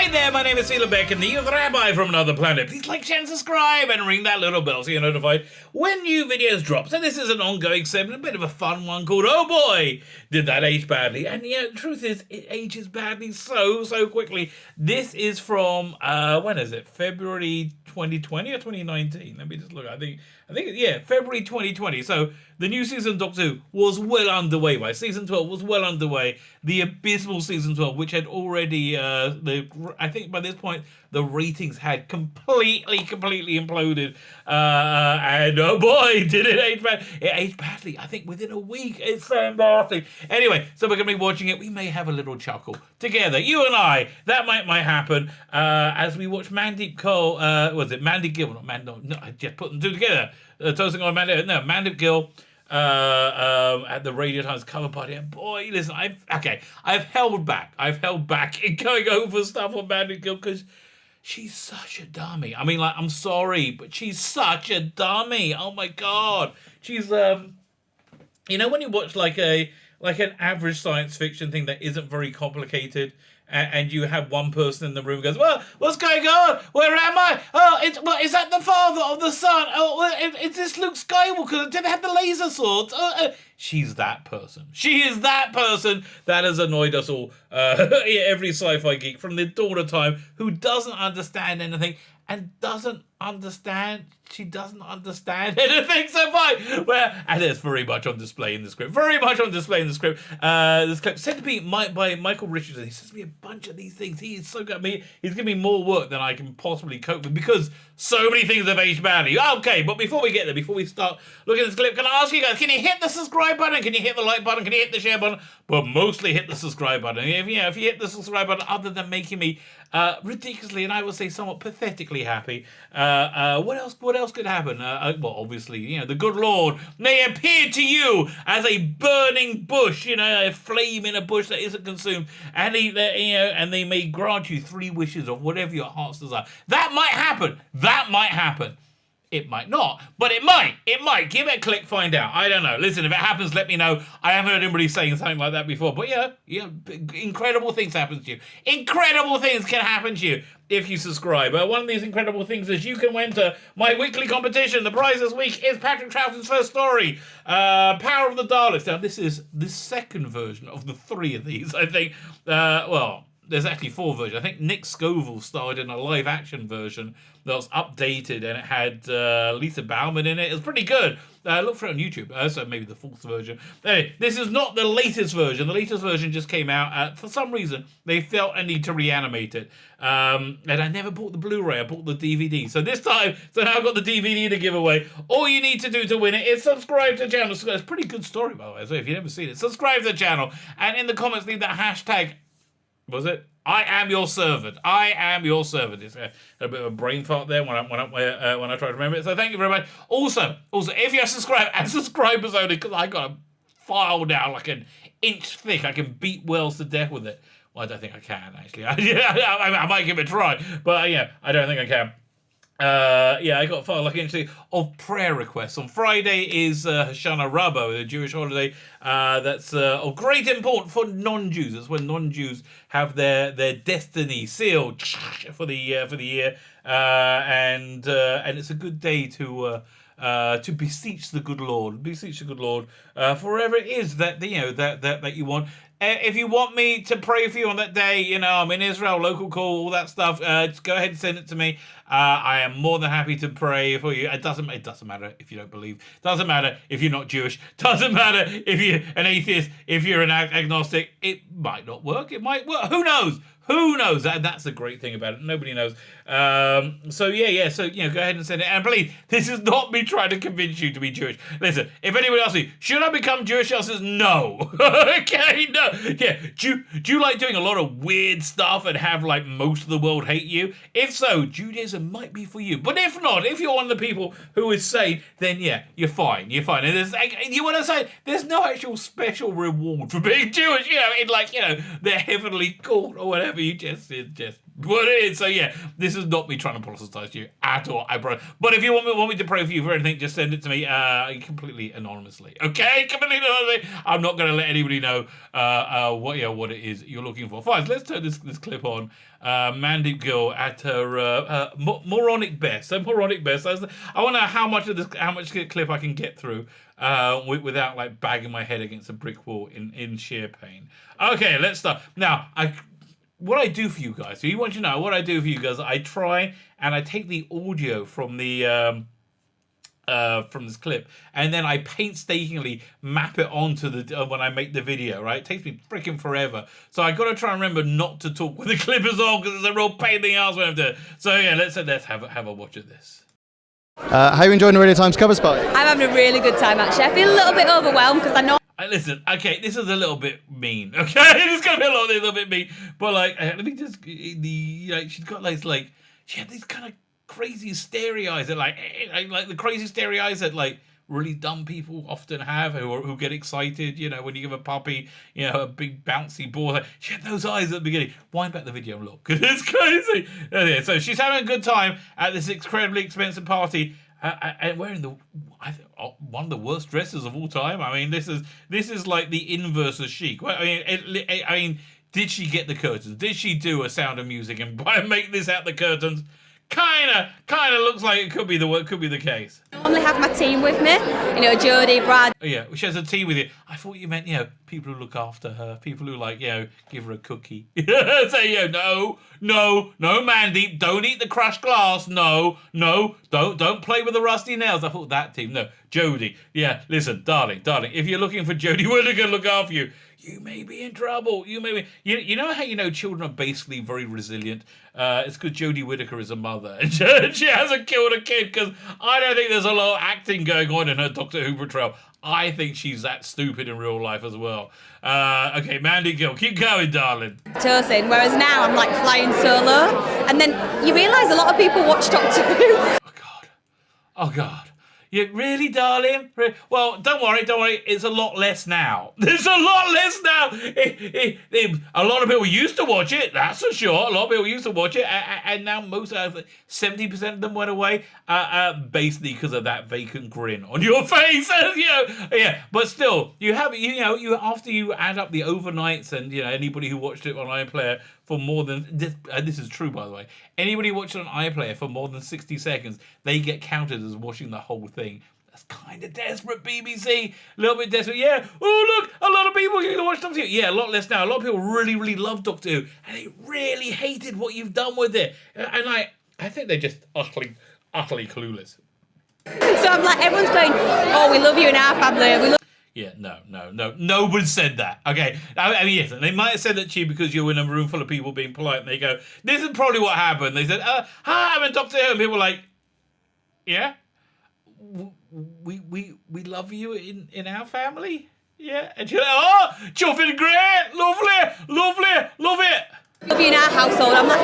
Hi there, my name is Sheila Beck and the Rabbi from another planet. Please like, share and subscribe and ring that little bell so you're notified when new videos drop. So this is an ongoing segment, a bit of a fun one called Oh Boy, Did That Age Badly? And yeah, the truth is, it ages badly so quickly. This is from, when is it? February 2020 or 2019? Let me just look. I think February 2020. So the new season of Doctor Who was well underway by season 12 was well underway. The abysmal season 12, which had already, I think by this point, the ratings had completely imploded. And oh boy, did it age bad. It aged badly, I think within a week. It's so embarrassing. Anyway, so we're going to be watching it. We may have a little chuckle together, you and I. That might happen as we watch Mandip Gill. Was it Mandip Gill? No, I just put them two together. Toasting on Mandip Gill. At the Radio Times cover party, and boy, listen, I've held back in going over stuff on Mandip Gill because she's such a dummy. I mean, like, I'm sorry, but she's such a dummy. Oh my god, she's when you watch like an average science fiction thing that isn't very complicated. And you have one person in the room who goes, well, what's going on? Where am I? Oh, is that the father of the son? Oh, is this Luke Skywalker? Did they have the laser swords? She's that person. She is that person that has annoyed us all. Every sci-fi geek from the dawn of time who doesn't understand anything and she doesn't understand anything so fine. And it's very much on display in the script. This clip said to be by Michael Richardson. He says to me a bunch of these things. He is so good at me. He's giving me more work than I can possibly cope with because so many things have aged badly. Okay, but before we get there, before we start looking at this clip, can I ask you guys, can you hit the subscribe button? Can you hit the like button? Can you hit the share button? But mostly hit the subscribe button. If you hit the subscribe button, other than making me ridiculously, and I would say somewhat pathetically happy, what else could happen? Well, obviously, the good Lord may appear to you as a burning bush, a flame in a bush that isn't consumed, and they may grant you 3 wishes of whatever your heart's desire. That might happen. It might not, but it might. Give it a click, find out. I don't know. Listen, if it happens, let me know. I haven't heard anybody saying something like that before. But incredible things happen to you. Incredible things can happen to you if you subscribe. One of these incredible things is you can enter my weekly competition. The prize this week is Patrick Troughton's first story, Power of the Daleks. Now, this is the second version of the 3 of these, I think. There's actually 4 versions. I think Nick Scoville starred in a live-action version that was updated, and it had Lisa Bauman in it. It was pretty good. Look for it on YouTube. So maybe the 4th version. Anyway, this is not the latest version. The latest version just came out. For some reason, they felt a need to reanimate it. And I never bought the Blu-ray. I bought the DVD. So this time, now I've got the DVD to give away. All you need to do to win it is subscribe to the channel. It's a pretty good story, by the way. So if you've never seen it, subscribe to the channel. And in the comments, leave that hashtag... Was it? I am your servant. It's a bit of a brain fart there when I try to remember it. So thank you very much. Also, if you're subscribed, and subscribers only, because I got a file now like an inch thick, I can beat Wells to death with it. Well, I don't think I can actually. I might give it a try, but I don't think I can. I got a file like actually of prayer requests. On Friday is Hoshana Rabbah, a Jewish holiday that's of great importance for non-Jews. It's when non-Jews have their destiny sealed for the year, and it's a good day to beseech the good Lord, for whatever it is that that you want. If you want me to pray for you on that day, I'm in Israel, local call, all that stuff, just go ahead and send it to me. I am more than happy to pray for you. It doesn't matter if you don't believe. Doesn't matter if you're not Jewish. Doesn't matter if you're an atheist, if you're an agnostic. It might not work. It might work. Who knows? That's the great thing about it. Nobody knows. So go ahead and send it. And please, this is not me trying to convince you to be Jewish. Listen, if anyone asks me, should I become Jewish? I says no. Okay, no. Yeah. Do you like doing a lot of weird stuff and have like most of the world hate you? If so, Judaism might be for you. But if not, if you're one of the people who is sane, then you're fine. And you want to say there's no actual special reward for being Jewish, in the heavenly court or whatever. You just What it is. So yeah, this is not me trying to proselytize you at all. But if you want me to pray for you for anything, just send it to me completely anonymously. Okay, completely anonymously. I'm not going to let anybody know what it is you're looking for. Fine, so let's turn this clip on. Mandip Gill at her moronic best. So moronic best. I wonder how much clip I can get through without like bagging my head against a brick wall in sheer pain. Okay, let's start now. What I do for you guys, so you want to know what I do for you guys, I try and I take the audio from the from this clip, and then I painstakingly map it onto the when I make the video, right? It takes me freaking forever. So I got to try and remember not to talk when the clip is on, because it's a real pain in the ass when I'm doing it. So yeah, let's have a watch of this. How are you enjoying the Radio Times covers party? I'm having a really good time, actually. I feel a little bit overwhelmed because I know... Listen, okay, this is a little bit mean, okay? It's going to be a little bit mean. But, like, let me just... she's got, like... She had these kind of crazy starey eyes that, like the crazy starey eyes that, like, really dumb people often have who get excited, when you give a puppy, a big bouncy ball. She had those eyes at the beginning. Wind back the video and look, because it's crazy. Okay, so she's having a good time at this incredibly expensive party. And wearing one of the worst dresses of all time. I mean, this is like the inverse of chic. I mean, did she get the curtains? Did she do a Sound of Music and make this out the curtains? Kinda looks like it could be the case. I normally have my team with me, Jodie, Brad. Oh, yeah, she has a team with you. I thought you meant, people who look after her, people who give her a cookie. Say, no, Mandip, don't eat the crushed glass. No, don't play with the rusty nails. I thought that team. No, Jodie. Yeah, listen, darling, if you're looking for Jodie Whittaker to look after you, you may be in trouble. You may be. You know how children are basically very resilient. It's because Jodie Whittaker is a mother, and she hasn't killed a kid. Because I don't think there's a lot of acting going on in her Doctor Who portrayal. I think she's that stupid in real life as well. Okay, Mandip Gill, keep going, darling. Tosin, whereas now I'm like flying solo, and then you realise a lot of people watch Doctor Who. Oh God. Yeah, really, darling? Well, don't worry. It's a lot less now. There's a lot less now. A lot of people used to watch it, that's for sure. A lot of people used to watch it, and now 70% of them went away, basically because of that vacant grin on your face. Yeah. But still, you have, after you add up the overnights and anybody who watched it on iPlayer for more than this is true, by the way. Anybody watching on iPlayer for more than 60 seconds, they get counted as watching the whole thing. That's kind of desperate, BBC. A little bit desperate. Yeah. Oh, look, a lot of people are going to watch Doctor Who. Yeah, a lot less now. A lot of people really, really love Doctor Who, and they really hated what you've done with it. And I think they're just utterly clueless. So I'm like, everyone's going, oh, we love you in our family. Yeah, no. Nobody said that. Okay. I mean, yes, they might have said that to you because you're in a room full of people being polite, and they go, this is probably what happened. They said, hi, I'm in Doctor Who. And people were like, yeah? We love you in our family? Yeah? And you're like, oh, chuffing great, lovely, love it. Love you in our household. I'm like,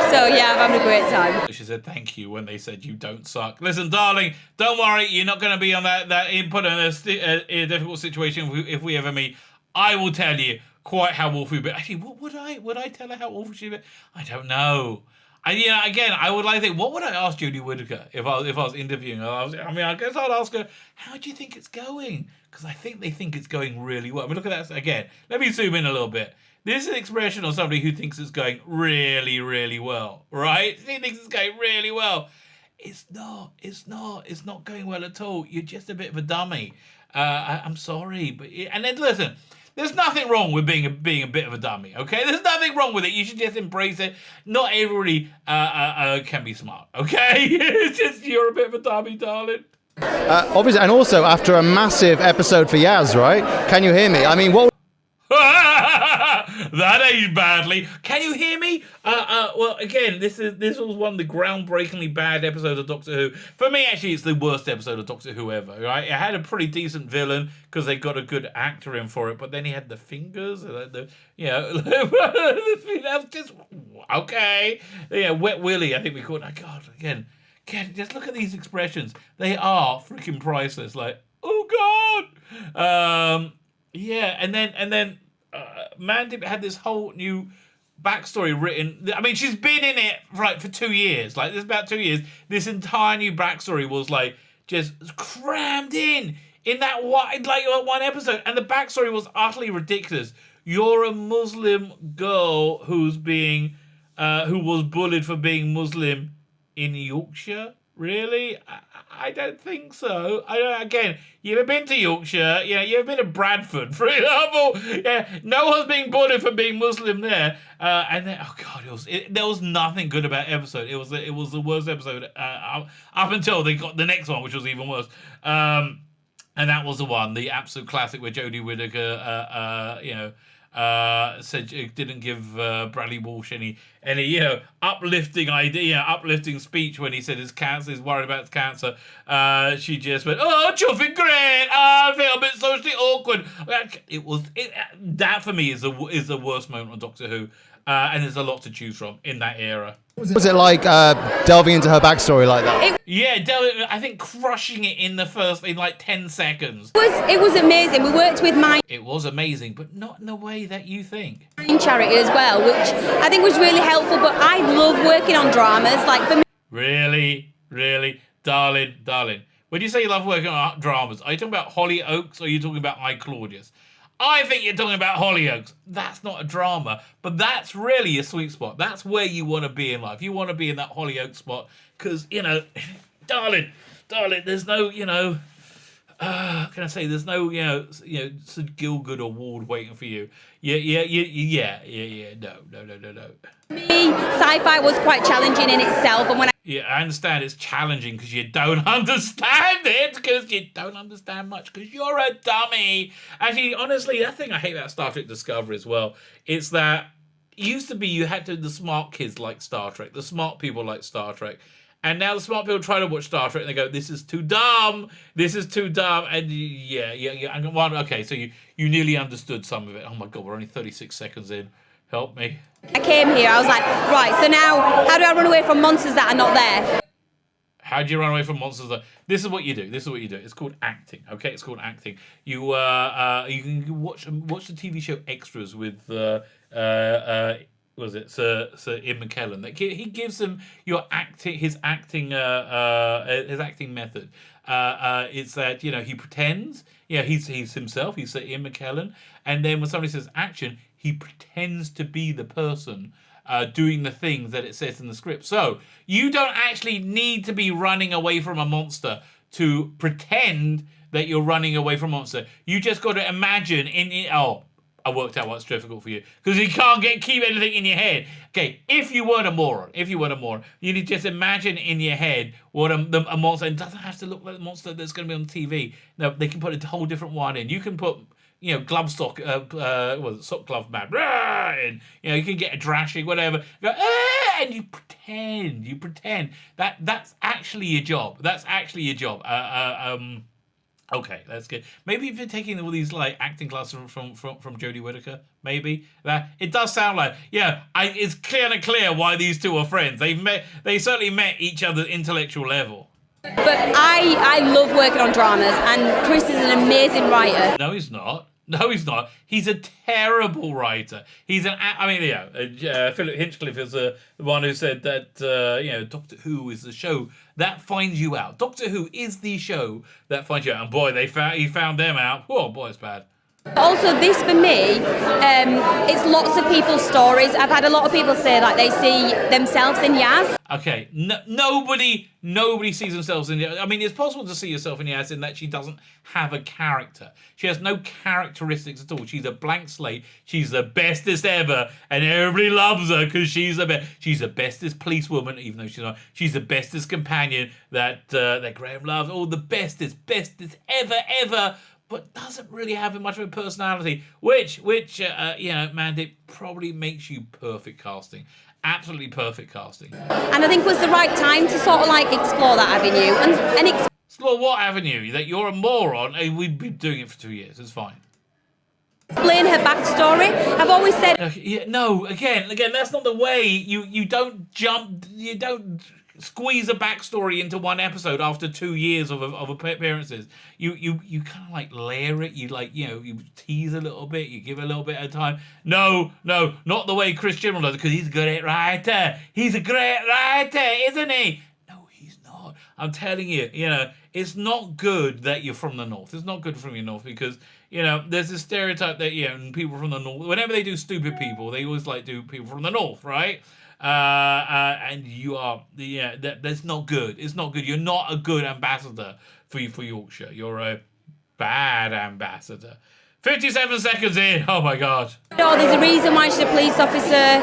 so yeah, I'm having a great time. She said thank you when they said you don't suck. Listen, darling, don't worry. You're not going to be on that input in a difficult situation if we ever meet. I will tell you quite how awful you've been. Actually, would I tell her how awful she's been? I don't know. And again, I would like to think, what would I ask Jodie Whittaker if I was interviewing her? I guess I'd ask her, how do you think it's going? Because I think they think it's going really well. I mean, look at that again. Let me zoom in a little bit. This is an expression of somebody who thinks it's going really, really well, right? He thinks it's going really well. It's not going well at all. You're just a bit of a dummy. I'm sorry, but and then listen, there's nothing wrong with being a bit of a dummy, okay? There's nothing wrong with it. You should just embrace it. Not everybody can be smart, okay? It's just you're a bit of a dummy, darling. Obviously, and also after a massive episode for Yaz, right? Can you hear me? I mean, what? That aged badly. Can you hear me? Well, again, this was one of the groundbreakingly bad episodes of Doctor Who. For me, actually, it's the worst episod of Doctor Who ever. Right? It had a pretty decent villain because they got a good actor in for it, but then he had the fingers, that was just okay. Yeah, Wet Willy, I think we called it. Oh, God, again, just look at these expressions. They are freaking priceless. Like, oh God. Yeah, and then Mandip had this whole new backstory written. I mean, she's been in it for 2 years. Like, this about 2 years. This entire new backstory was like just crammed in that one episode, and the backstory was utterly ridiculous. You're a Muslim girl who was bullied for being Muslim in Yorkshire. Really? I don't think so. Again, you've been to Yorkshire. Yeah, you've been to Bradford, for example. Yeah, no one's being bullied for being Muslim there. And then, oh god, there was nothing good about the episode. It was the worst episode up until they got the next one, which was even worse. And that was the absolute classic where Jodie Whittaker, said it didn't give Bradley Walsh any uplifting idea, uplifting speech when he said his cancer, he's worried about his cancer. She just went, "Oh, chuffing great. I feel a bit socially awkward." That for me is the worst moment on Doctor Who, and there's a lot to choose from in that era. Was it like delving into her backstory like that? Yeah, I think crushing it in 10 seconds. It was amazing. We worked with It was amazing, but not in the way that you think. Charity as well, which I think was really helpful. But I love working on dramas. Like, for me, Really, darling. When you say you love working on dramas, are you talking about Hollyoaks or are you talking about I, Claudius? I think you're talking about Hollyoaks. That's not a drama, but that's really a sweet spot. That's where you want to be in life. You want to be in that Hollyoaks spot because, darling, there's no, can I say there's no, Sir Gilgood award waiting for you. No. me, sci-fi was quite challenging in itself, and when I understand it's challenging because you don't understand it, because you don't understand much, because you're a dummy. Actually, honestly, that thing I hate about Star Trek Discovery as well, it's that it used to be you had to, the smart kids like Star Trek, the smart people like Star Trek, and now the smart people try to watch Star Trek and they go, this is too dumb, and okay, so you nearly understood some of it. Oh my god, we're only 36 seconds in. Help me. I came here, I was like, right, so now how do I run away from monsters that are not there? How do you run away from monsters? This is what you do. It's called acting. Okay, it's called acting. You can watch the TV show Extras with Sir Ian McKellen. He gives them his acting method. It's that he pretends. Yeah, he's himself. He's Sir Ian McKellen, and then when somebody says action, he pretends to be the person doing the things that it says in the script. So you don't actually need to be running away from a monster to pretend that you're running away from a monster. You just got to imagine I worked out what's difficult for you because you can't keep anything in your head. Okay, if you weren't a moron, you need to just imagine in your head what a monster. It doesn't have to look like the monster that's going to be on TV. No, they can put a whole different one in. You can put glove sock, sock glove man, and you can get a drashing, whatever. Go, and you pretend that's actually your job. Okay, that's good. Maybe if you're taking all these acting classes from Jodie Whittaker, maybe that it does sound like it's clear why these two are friends. They certainly met each other's intellectual level. But I love working on dramas, and Chris is an amazing writer. No, he's not. He's a terrible writer. Philip Hinchcliffe is the one who said that Doctor Who is the show that finds you out. Doctor Who is the show that finds you out. And boy, he found them out. Oh boy, it's bad. Also, this for me, it's lots of people's stories. I've had a lot of people say they see themselves in Yaz. Okay, nobody sees themselves in Yaz. I mean, it's possible to see yourself in Yaz in that she doesn't have a character. She has no characteristics at all. She's a blank slate. She's the bestest ever, and everybody loves her because she's the best. She's the bestest policewoman, even though she's not. She's the bestest companion that Graham loves. Oh, the bestest ever. But doesn't really have much of a personality, which Mandip probably makes you perfect casting. Absolutely perfect casting. And I think it was the right time to sort of explore that avenue and explore what avenue? That you're a moron. Hey, we've been doing it for 2 years. It's fine. Explain her backstory. I've always said. Again, that's not the way. You don't jump. You don't squeeze a backstory into one episode after 2 years of appearances. You kind of like layer it. You like, you tease a little bit. You give a little bit of time. No, not the way Chris Chibnall does it, because he's a great writer. He's a great writer, isn't he? No, he's not. I'm telling you, it's not good that you're from the North. It's not good from your North because, there's this stereotype that, people from the North, whenever they do stupid people, they always like do people from the North, right? And you are, that's not good. It's not good. You're not a good ambassador for Yorkshire. You're a bad ambassador. 57 seconds in. Oh my God. No, there's a reason why she's a police officer.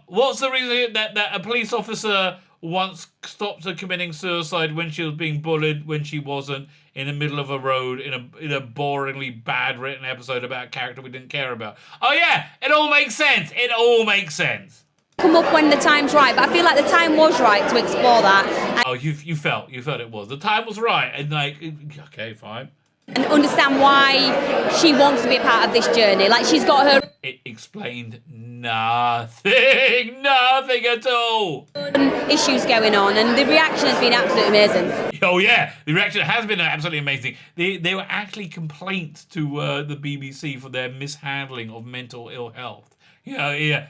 What's the reason that a police officer once stopped her committing suicide when she was being bullied when she wasn't, in the middle of a road in a boringly bad written episode about a character we didn't care about? Oh yeah, it all makes sense. It all makes sense. Come up when the time's right, but I feel like the time was right to explore that. Oh, you felt it was. The time was right, and okay, fine. And understand why she wants to be a part of this journey. Like, she's got her... It explained nothing at all. Issues going on, and the reaction has been absolutely amazing. Oh yeah, the reaction has been absolutely amazing. They were actually complaints to the BBC for their mishandling of mental ill health. The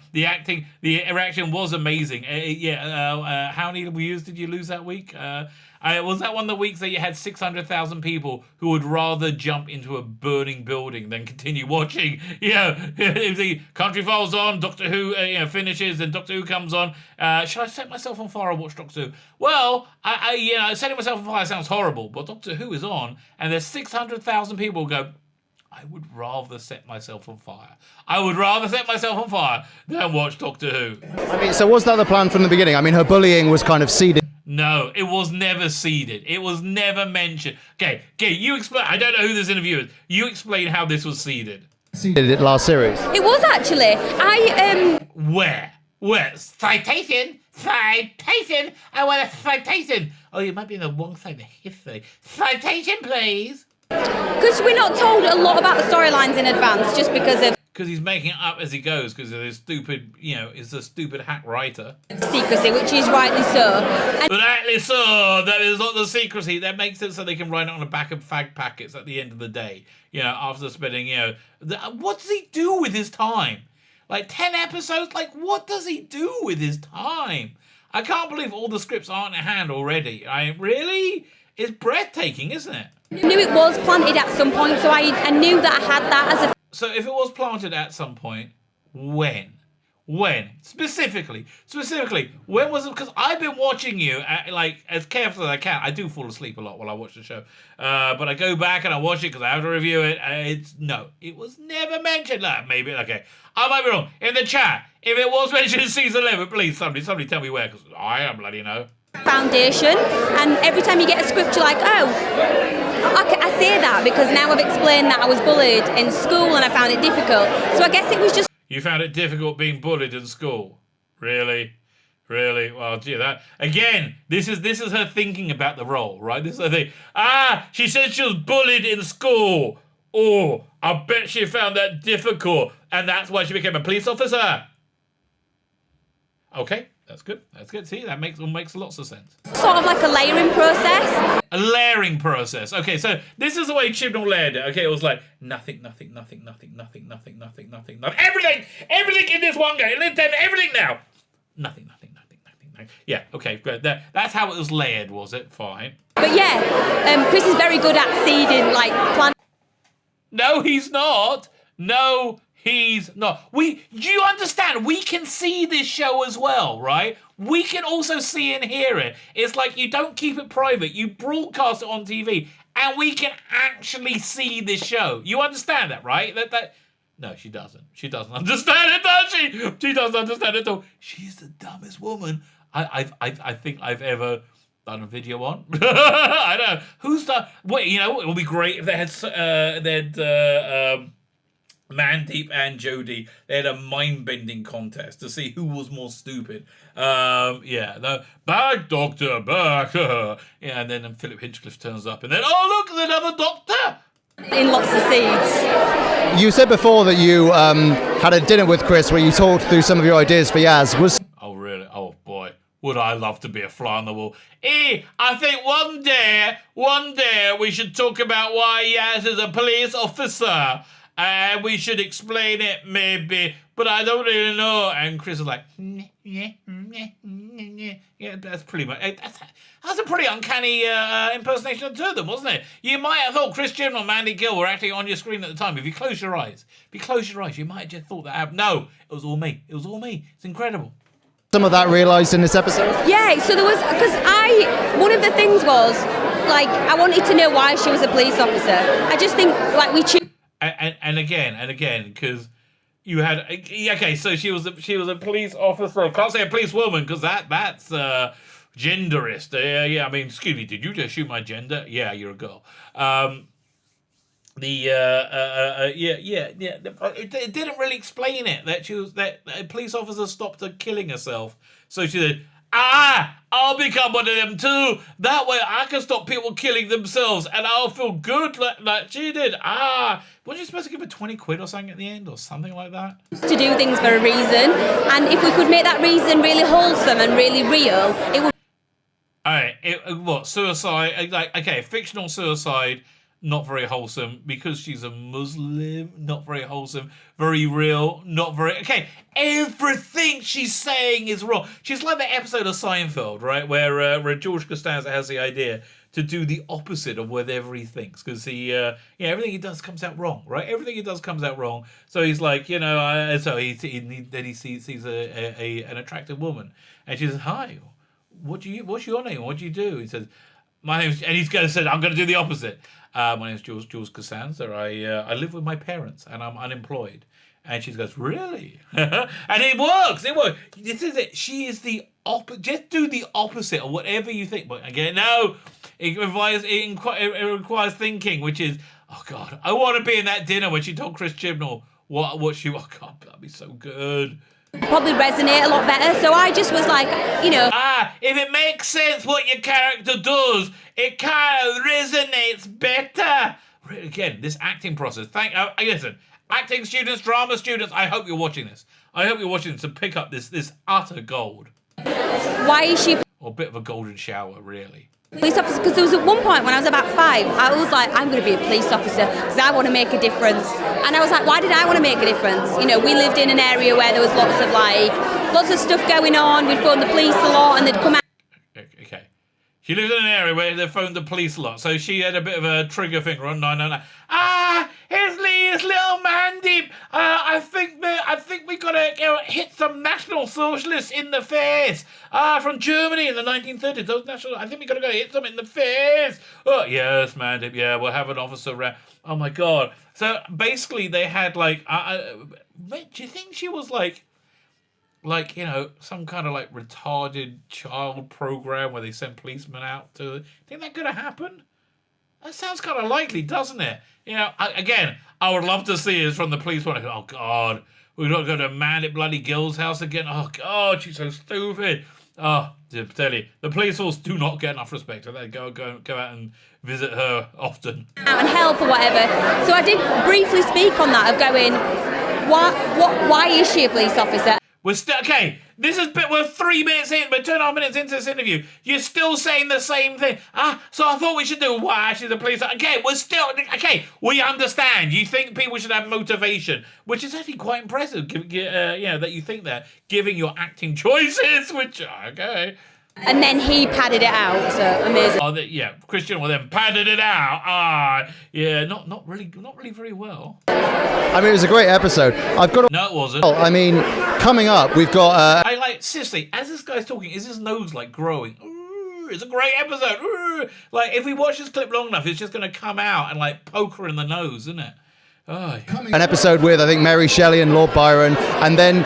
reaction was amazing. How many views did you lose that week? Was that one of the weeks that you had 600,000 people who would rather jump into a burning building than continue watching? If the Country Files on, Doctor Who finishes, and Doctor Who comes on. Should I set myself on fire or watch Doctor Who? Well, setting myself on fire sounds horrible, but Doctor Who is on, and there's 600,000 people who go, I would rather set myself on fire. I would rather set myself on fire than watch Doctor Who. I mean, so was that the plan from the beginning? I mean, her bullying was kind of seeded. No, it was never seeded. It was never mentioned. Okay, you explain. I don't know who this interview is. You explain how this was seeded. Seeded it last series. It was actually. Where? Citation. I want a citation. Oh, you might be on the wrong side of history. Citation, please. Because we're not told a lot about the storylines in advance, just because of... Because he's making it up as he goes, because of his stupid, is a stupid hack writer. Secrecy, which is rightly so. Rightly so. That is not the secrecy. That makes it so they can write it on the back of fag packets at the end of the day. After spending, what does he do with his time? Like 10 episodes? Like, what does he do with his time? I can't believe all the scripts aren't in hand already. Really? It's breathtaking, isn't it? I knew it was planted at some point, so I knew that I had that as a... So if it was planted at some point, when? Specifically, when was it? Because I've been watching you as carefully as I can. I do fall asleep a lot while I watch the show, but I go back and I watch it because I have to review it. It was never mentioned. Maybe okay, I might be wrong. In the chat, if it was mentioned in season 11, please somebody tell me where, because I don't bloody know. Foundation, and every time you get a script, you're like, I say that because now I've explained that I was bullied in school and I found it difficult. So I guess it was just... You found it difficult being bullied in school? Really? Well, gee, that again. This is her thinking about the role, right? This is her thing. She said she was bullied in school. Oh, I bet she found that difficult, and that's why she became a police officer. Okay. That's good. See, that makes lots of sense. Sort of like a layering process. A layering process. Okay, so this is the way Chibnall layered it. Okay, it was like nothing. Everything in this one go. Everything now. Nothing. Yeah, okay, good. That's how it was layered, was it? Fine. But yeah, Chris is very good at seeding, plan. No, he's not. He's not. Do you understand? We can see this show as well, right? We can also see and hear it. It's like you don't keep it private. You broadcast it on TV, and we can actually see this show. You understand that, right? No, she doesn't. She doesn't understand it, does she? She doesn't understand it at all. She's the dumbest woman I think I've ever done a video on. I don't know. Who's the... Wait, it would be great if they had... Mandip and Jodie, they had a mind-bending contest to see who was more stupid. Back, Doctor, back. And then Philip Hinchcliffe turns up, and then, oh, look, there's another Doctor! In lots of seeds. You said before that you had a dinner with Chris where you talked through some of your ideas for Yaz. Oh, really? Oh, boy. Would I love to be a fly on the wall? I think one day we should talk about why Yaz is a police officer. And we should explain it, maybe. But I don't really know. And Chris is like, yeah, that's pretty much... That's a pretty uncanny impersonation of the two of them, wasn't it? You might have thought Chris Jim or Mandip Gill were actually on your screen at the time. If you close your eyes, you might have just thought that happened. No, it was all me. It's incredible. Some of that realised in this episode? Yeah, so there was, because one of the things was, like, I wanted to know why she was a police officer. I just think, like, we choose... And again, because you had... Okay, so she was a police officer. I can't say a police woman, because that's genderist. Yeah, I mean, excuse me, did you just shoot my gender? Yeah, you're a girl. It didn't really explain it that a police officer stopped her killing herself. So she said, I'll become one of them too. That way I can stop people killing themselves and I'll feel good like she did. Weren't you supposed to give her 20 quid or something at the end or something like that? To do things for a reason, and if we could make that reason really wholesome and really real, it would. Alright, suicide? Like, okay, fictional suicide. Not very wholesome because she's a Muslim. Not very wholesome. Very real. Not very... Okay, everything she's saying is wrong. She's like that episode of Seinfeld, right? Where George Costanza has the idea to do the opposite of whatever he thinks. Because everything he does comes out wrong, right? Everything he does comes out wrong. So he's like, so he sees an attractive woman. And she says, hi, what's your name? What do you do? He says, my name's... And he's going to say, I'm going to do the opposite. My name's Jules Costanza. I live with my parents and I'm unemployed. And she goes, really? And it works. This is it. She is the opposite. Just do the opposite of whatever you think. But again, no, it requires thinking, which is, oh God, I want to be in that dinner when she told Chris Chibnall what she, oh God, that'd be so good. Probably resonate a lot better. So I just was like, if it makes sense what your character does, it kind of resonates better. Again, this acting process. Listen, acting students, drama students, I hope you're watching this. To pick up this utter gold. Why is she... Or a bit of a golden shower, really. Police officer, because there was at one point when I was about 5, I was like, I'm going to be a police officer because I want to make a difference. And I was like, why did I want to make a difference? We lived in an area where there was lots of stuff going on. We'd phone the police a lot and they'd come out. Okay. She lived in an area where they phoned the police a lot, so she had a bit of a trigger finger on 999. It's little Mandip. I think we gotta hit some National Socialists in the face. From Germany in the 1930s. Those national. I think we gotta go hit them in the face. Oh yes, Mandip. Yeah, we'll have an officer around. Oh my God. So basically, they had do you think she was some kind of retarded child program where they send policemen out to... Think that could have happened? That sounds kind of likely, doesn't it? I would love to see us from the police one. Oh God, we've got to go to Mandip bloody Gill's house again. Oh God, she's so stupid. Oh, I tell you, the police force do not get enough respect. They go out and visit her often. And help or whatever. So I did briefly speak on that of going, why is she a police officer? We're still okay. We're 3 minutes in. We're 2.5 minutes into this interview. You're still saying the same thing. So I thought we should do why she's a police. Okay, we're still okay. We understand. You think people should have motivation, which is actually quite impressive. That you think that, given your acting choices. Which okay. And then he padded it out. So amazing. Christian will then padded it out. Not really very well. I mean, it was a great episode. No, it wasn't. I mean, coming up, we've got... seriously, as this guy's talking, is his nose, growing? Ooh, it's a great episode. Ooh. If we watch this clip long enough, it's just going to come out and, poke her in the nose, isn't it? Oh, an episode with, I think, Mary Shelley and Lord Byron, and then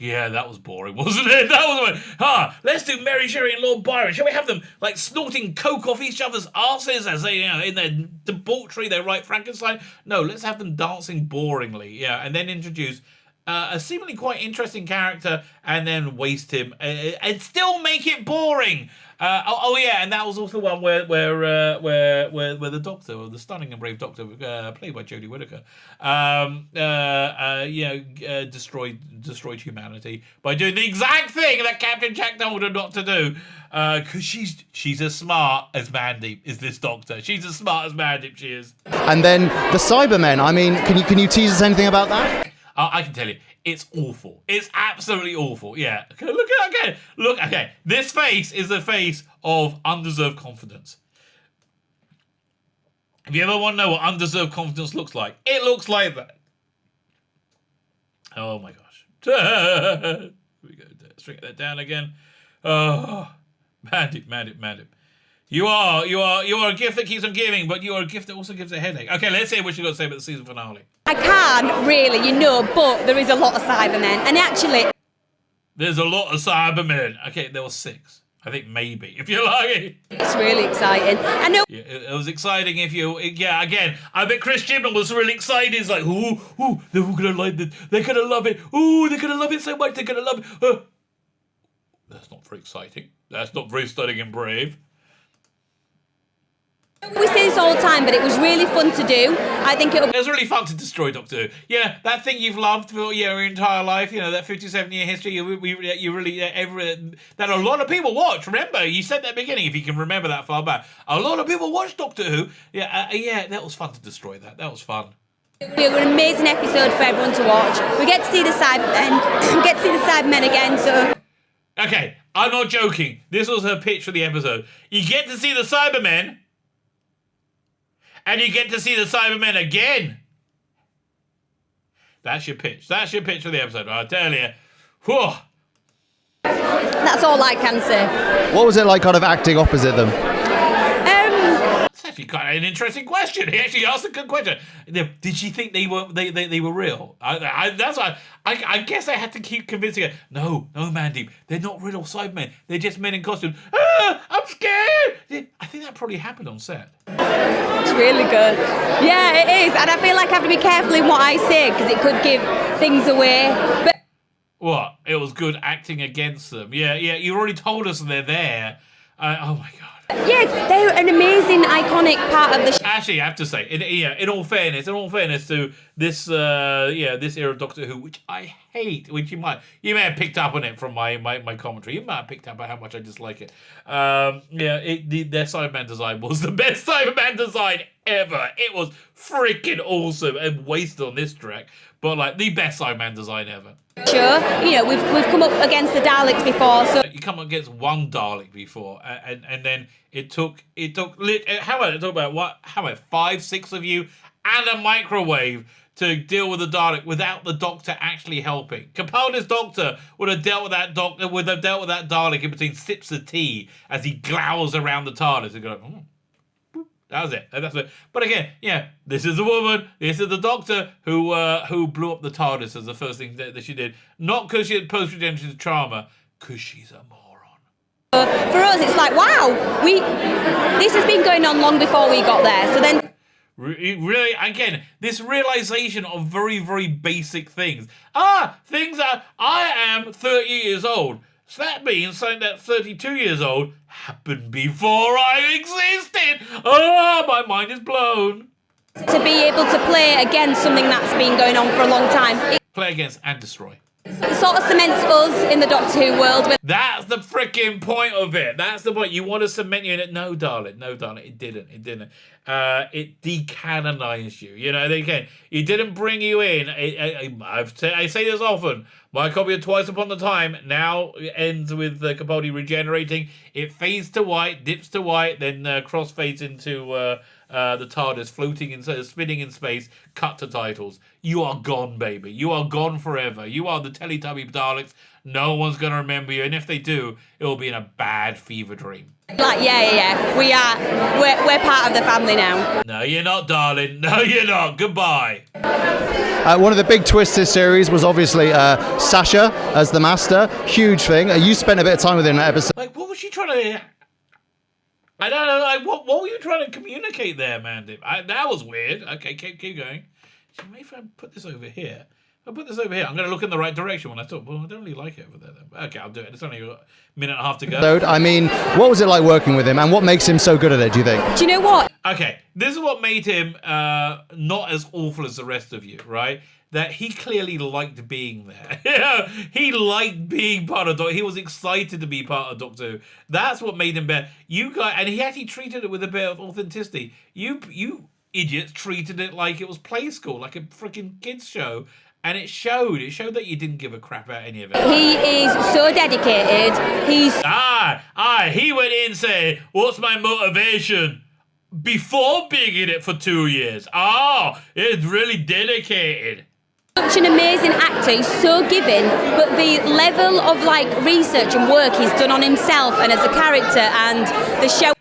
Yeah, that was boring, wasn't it? That was let's do Mary Shelley and Lord Byron. Shall we have them snorting coke off each other's arses as they, in their debauchery, they write Frankenstein? No, let's have them dancing boringly, and then introduce a seemingly quite interesting character and then waste him and still make it boring. Yeah, and that was also the one where the Doctor, or the stunning and brave Doctor, played by Jodie Whittaker, destroyed humanity by doing the exact thing that Captain Jack told her not to do. Because she's as smart as Mandip is this Doctor. She's as smart as Mandip, she is. And then the Cybermen. I mean, can you tease us anything about that? I can tell you, it's awful. It's absolutely awful. Yeah. Look at again. Look, okay. This face is the face of undeserved confidence. If you ever want to know what undeserved confidence looks like, it looks like that. Oh my gosh. Here we go. Shrink that down again. Oh, Mandip. You are a gift that keeps on giving, but you are a gift that also gives a headache. Okay, let's see what you got to say about the season finale. I can't really, but there is a lot of Cybermen, and actually, there's a lot of Cybermen. Okay, there were 6. I think maybe, if you're lucky. It's really exciting. I know. Yeah, it was exciting if you. Yeah, again, I bet Chris Chibnall was really excited. It's like, ooh, they're all gonna like this. They're gonna love it. Ooh, they're gonna love it so much. They're gonna love it. That's not very exciting. That's not very stunning and brave. We say this all the time, but it was really fun to do. I think it was really fun to destroy Doctor Who. Yeah, that thing you've loved for your entire life. That 57-year history. You really that a lot of people watch. Remember, you said that at the beginning. If you can remember that far back, a lot of people watch Doctor Who. Yeah, that was fun to destroy that. That was fun. It was an amazing episode for everyone to watch. We get to see the Cybermen. We get to see the Cybermen again. So. Okay, I'm not joking. This was her pitch for the episode. You get to see the Cybermen. And you get to see the Cybermen again. That's your pitch. That's your pitch for the episode. I tell you. Whew. That's all I can say. What was it like kind of acting opposite them? That's actually quite an interesting question. He actually asked a good question. Did she think they were real? That's why I guess I had to keep convincing her. No, Mandip, they're not real Cybermen. They're just men in costume. I'm scared. I think that probably happened on set. It's really good. Yeah, it is. And I feel like I have to be careful in what I say because it could give things away. But what? It was good acting against them. Yeah. You already told us they're there. Oh my god. Yeah, they're an amazing, iconic part of the show. Actually, I have to say, in all fairness to this this era of Doctor Who, which I hate, which you may have picked up on it from my commentary. You might have picked up on how much I dislike it. Their Cyberman design was the best Cyberman design ever. It was freaking awesome and wasted on this track, but like the best Cyberman design ever. Sure, we've come up against the Daleks before, so you come up against one Dalek before, and then it took how about 5, 6 of you and a microwave to deal with the Dalek without the Doctor actually helping. Capaldi's Doctor would have dealt with that Dalek in between sips of tea as he glowers around the TARDIS and go. That was it. That's it. But again, this is a woman. This is the Doctor who blew up the TARDIS as the first thing that she did. Not because she had post-redemption trauma, because she's a moron. For us, it's like, wow, this has been going on long before we got there. So then, really, again, this realization of very, very basic things. Things that I am 30 years old. So that means something that's 32 years old happened before I existed. My mind is blown. To be able to play against something that's been going on for a long time. Play against and destroy. It sort of cements us in the Doctor Who world. That's the freaking point of it. That's the point. You want to cement you in it. No, darling. It didn't. It decanonized you. It didn't bring you in. I say this often. My copy of Twice Upon a Time now ends with Capaldi regenerating. It fades to white, dips to white, then crossfades into the TARDIS floating spinning in space. Cut to titles. You are gone, baby. You are gone forever. You are the Teletubby Daleks. No one's gonna remember you, and if they do, it will be in a bad fever dream. Yeah. We're part of the family now. No, you're not, darling. No, you're not. Goodbye. One of the big twists this series was obviously Sasha as the Master. Huge thing. You spent a bit of time with her in that episode. Like, what was she trying to? I don't know. Like, what were you trying to communicate there, Mandip? That was weird. Okay, keep going. So maybe if I put this over here, I'll put this over here. I'm going to look in the right direction when I talk. Well, I don't really like it over there, then. Okay, I'll do it. It's only a minute and a half to go. I mean, what was it like working with him, and what makes him so good at it, do you think? Do you know what? Okay, this is what made him not as awful as the rest of you, right? That he clearly liked being there. He liked being part of Doctor Who. He was excited to be part of Doctor Who. That's what made him better. You guys, and he actually treated it with a bit of authenticity. You idiots treated it like it was play school, like a freaking kids show. And it showed. It showed that you didn't give a crap about any of it. He is so dedicated. He's... He went in saying, what's my motivation? Before being in it for 2 years. It's really dedicated. Such an amazing actor. He's so giving, but the level of like research and work he's done on himself and as a character and the show...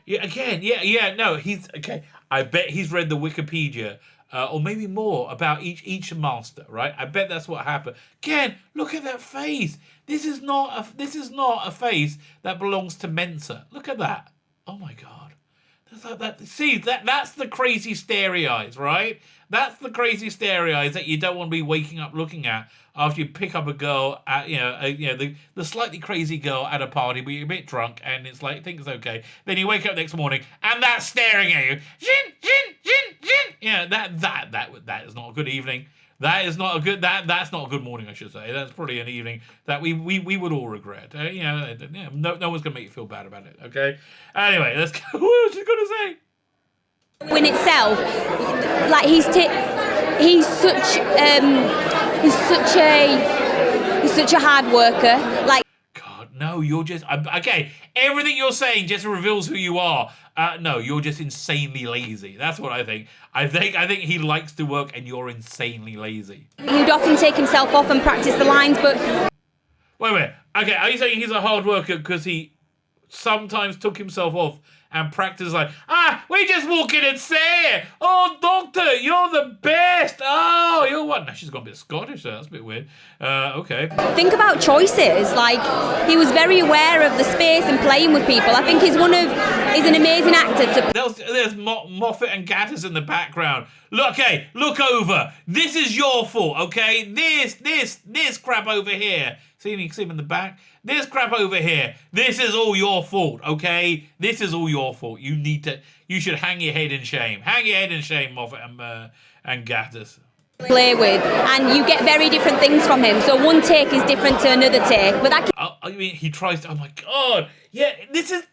No, he's... Okay, I bet he's read the Wikipedia... or maybe more about each master, right? I bet that's what happened. Again, look at that face. This is not a face that belongs to Mensa. Look at that. Oh my God. That's like that. See, that's the crazy starey eyes, right? That's the crazy starey eyes that you don't want to be waking up looking at after you pick up a girl at the slightly crazy girl at a party, but you're a bit drunk and it's like think it's okay. Then you wake up next morning and that's staring at you. Yeah, that is not a good evening. That's not a good morning, I should say. That's probably an evening that we would all regret. No one's gonna make you feel bad about it. Okay. Anyway, let's go. What was I gonna say? In itself, like he's such a hard worker. Like, God, no, you're just okay. Everything you're saying just reveals who you are. No, you're just insanely lazy. That's what I think. I think he likes to work, and you're insanely lazy. He'd often take himself off and practice the lines, but wait a minute. Okay, are you saying he's a hard worker because he sometimes took himself off and practiced like, we just walk in and say it. Oh, Doctor, you're the best. Oh, you're what? No, she's got a bit Scottish there. That's a bit weird. Okay. Think about choices. Like, he was very aware of the space and playing with people. I think he's an amazing actor. There's Moffat and Gaddis in the background. Look over. This is your fault, okay? This crap over here. See him in the back? This crap over here. This is all your fault, okay? This is all your fault. You should hang your head in shame. Hang your head in shame, Moffat and Gaddis. Play with, and you get very different things from him. So one take is different to another take. But that. I mean, he tries to. Oh my God! Yeah, this is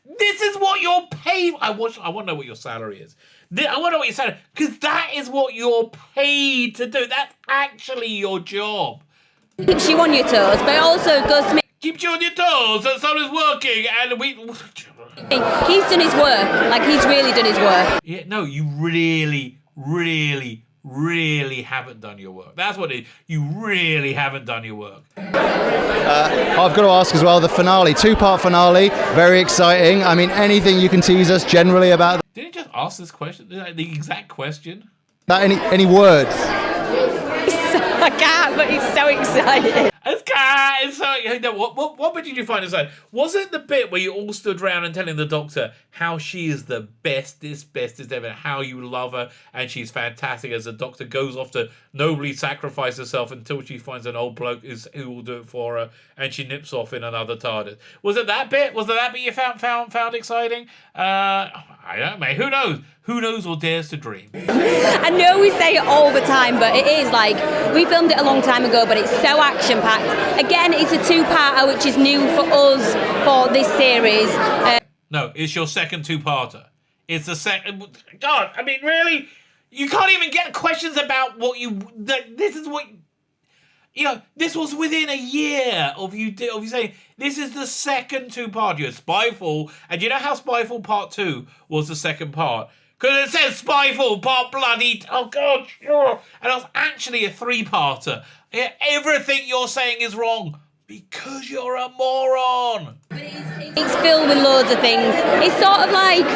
what you're paid. I want to know what your salary is. I want to know what your salary, because that is what you're paid to do. That's actually your job. Keeps you on your toes, but it also goes to make. Keeps you on your toes, and someone's working, and we. He's done his work. Like, he's really done his work. Yeah, no, you really, really, really haven't done your work. That's what it is. You really haven't done your work. I've got to ask as well, the finale, 2-part finale, very exciting. I mean, anything you can tease us generally about Didn't you just ask this question? The exact question? that? Any words? I can't, but he's so excited. What bit did you find inside? Was it the bit where you all stood around and telling the Doctor how she is the bestest ever, how you love her, and she's fantastic, as the Doctor goes off to nobly sacrifice herself until she finds an old bloke who will do it for her, and she nips off in another TARDIS? Was it that bit? Was it that bit you found exciting? I don't know, mate. Who knows? Who knows or dares to dream? I know we say it all the time, but it is like, we filmed it a long time ago, but it's so action-packed. Again, it's a 2-parter, which is new for us for this series. No, it's your second 2-parter. It's the second. God, I mean, really? You can't even get questions about what you. This is what. This was within a year of you saying this is the second 2-part. You had Spyfall, and you know how Spyfall Part 2 was the second part? Because it says Spyfall Part Bloody. Oh, God. And it was actually a 3-parter. Everything you're saying is wrong. Because you're a moron. It's filled with loads of things. It's sort of like,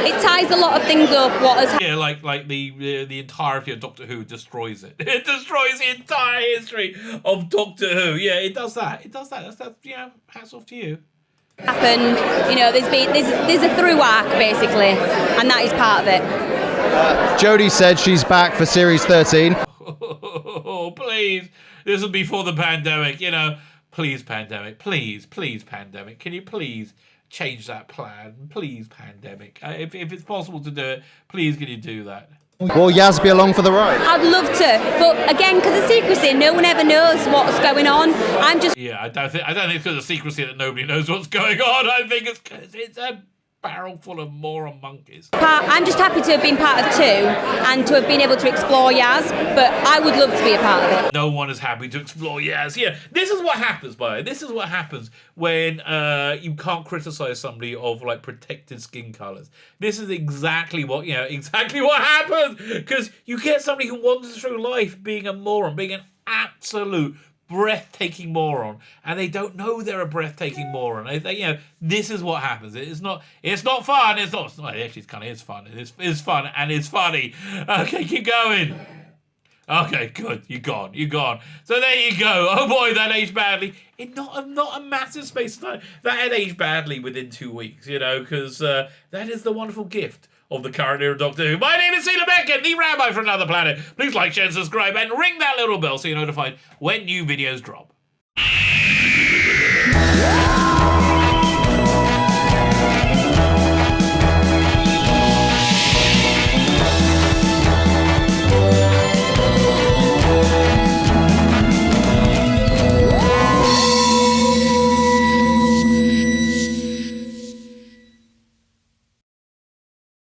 it ties a lot of things up. Yeah, like the entirety of Doctor Who destroys it. It destroys the entire history of Doctor Who. Yeah, it does that. That's hats off to you. Happened, there's a through arc basically, and that is part of it. Jodie said she's back for series 13. Oh, please. This was before the pandemic, you know. Please, pandemic. Please, pandemic. Can you please change that plan? Please, pandemic. If it's possible to do it, please can you do that? Will Yaz be along for the ride? I'd love to, but again, because of secrecy, no one ever knows what's going on. I'm just I don't think it's because of secrecy that nobody knows what's going on. I think it's because it's a barrel full of moron monkeys. I'm just happy to have been part of 2 and to have been able to explore Yaz, but I would love to be a part of it. No one is happy to explore Yaz. Yeah, this is what happens, by the way. This is what happens when you can't criticize somebody of like protected skin colors. This is exactly what happens, because you get somebody who wanders through life being a moron, being an absolute breathtaking moron, and they don't know they're a breathtaking moron. This is what happens. It's not fun. It's not. Actually, it kind of is fun. It's fun and it's funny. Okay, keep going. Okay, good. You're gone. So there you go. Oh boy, that aged badly. In not a massive space of time. That had aged badly within 2 weeks. Because that is the wonderful gift of the current era of Doctor Who. My name is Celia Beckett, the Rabbi from another planet. Please like, share, and subscribe, and ring that little bell so you're notified when new videos drop.